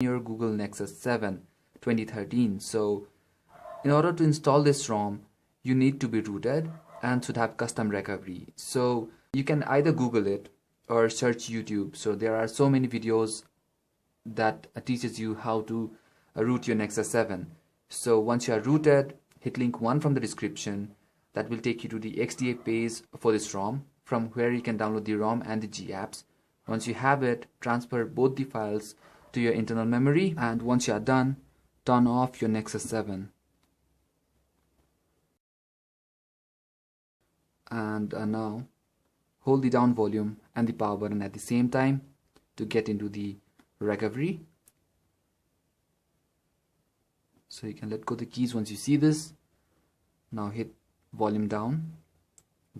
your Google Nexus 7 2013. So in order to install this ROM, you need to be rooted and should have custom recovery. So you can either Google it or search YouTube. So there are so many videos that teaches you how to root your Nexus 7. So once you are rooted, hit link 1 from the description. That will take you to the XDA page for this ROM, from where you can download the ROM and the GApps. Once you have it, transfer both the files to your internal memory, and once you are done, turn off your Nexus 7. And now hold the down volume and the power button at the same time to get into the recovery. So you can let go the keys once you see this. Now hit volume down,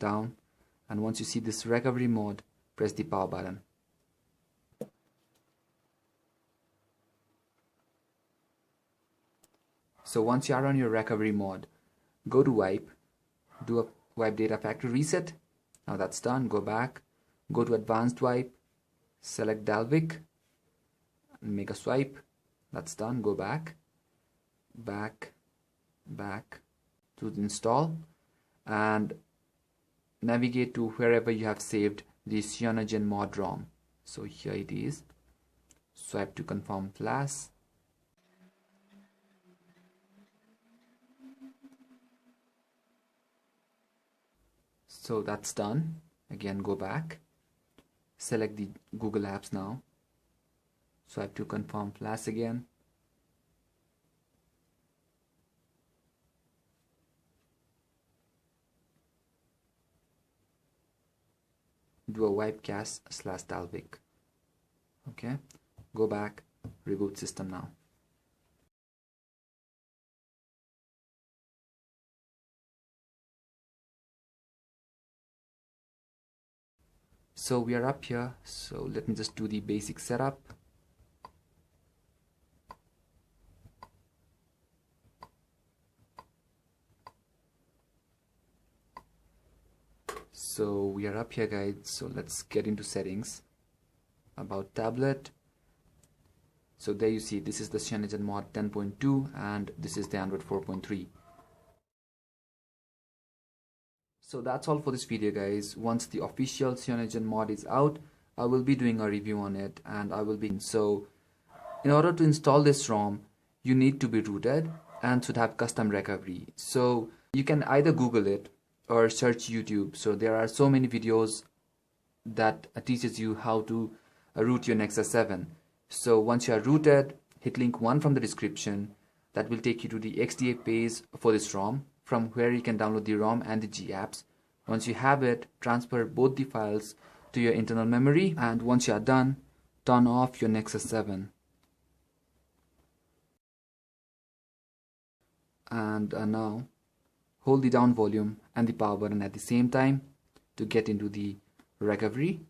and once you see this recovery mode, press the power button. So once you are on your recovery mode, go to wipe, do a wipe data factory reset. Now that's done, go back, go to advanced wipe, select Dalvik, and make a swipe. That's done, go back to the install, and navigate to wherever you have saved the CyanogenMod ROM. So here it is. Swipe to confirm flash. So that's done. Again, go back, select the Google Apps now. Swipe to confirm flash again. Do a wipe cache / Dalvik. Okay, go back, reboot system now. So we are up here, so let me just do the basic setup. So we are up here, guys, so let's get into settings. About tablet. So there you see, this is the CyanogenMod 10.2 and this is the Android 4.3. So that's all for this video, guys. Once the official CyanogenMod is out, I will be doing a review on it, and I will be. So in order to install this ROM, you need to be rooted and should have custom recovery. So you can either Google it or search YouTube. So there are so many videos that teaches you how to root your Nexus 7. So once you are rooted, hit link 1 from the description. That will take you to the XDA page for this ROM, from where you can download the ROM and the GApps. Once you have it, transfer both the files to your internal memory, and once you are done, turn off your Nexus 7. And now hold the down volume and the power button at the same time to get into the recovery.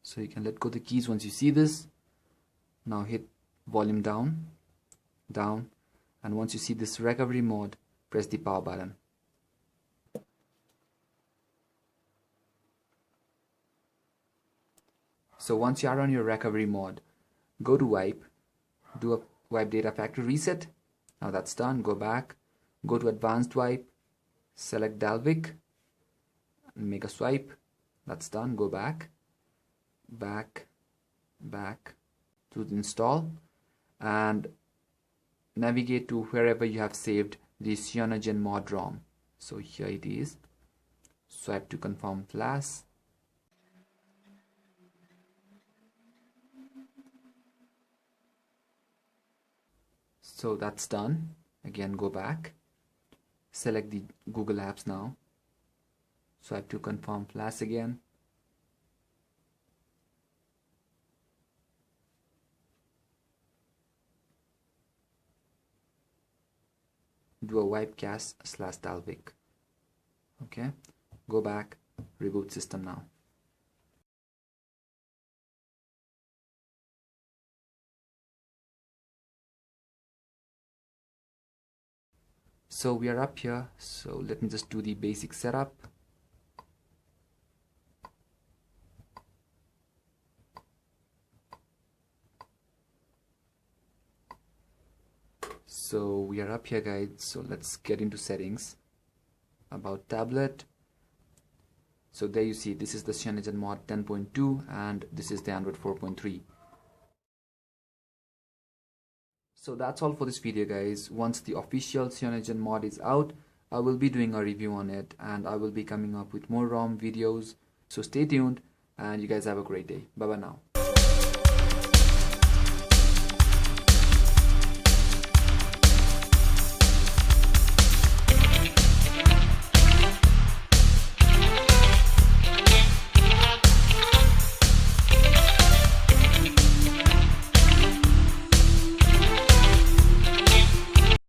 So you can let go the keys once you see this. Now hit volume down, and once you see this recovery mode, press the power button. So once you are on your recovery mode, go to wipe, do a wipe data factory reset. Now that's done, go back, go to advanced wipe, select Dalvik, and make a swipe. That's done, go back to the install, and navigate to wherever you have saved the CyanogenMod ROM. So here it is. Swipe to confirm flash. So that's done. Again, go back, select the Google Apps now. Swipe to confirm flash again. Do a wipe cache / Dalvik. Okay, go back, reboot system now. So we are up here, so let me just do the basic setup. So we are up here guys, so let's get into settings, about tablet. So there you see, this is the CyanogenMod 10.2 and this is the Android 4.3. So that's all for this video guys. Once the official CyanogenMod is out, I will be doing a review on it and I will be coming up with more ROM videos. So stay tuned and you guys have a great day. Bye bye now.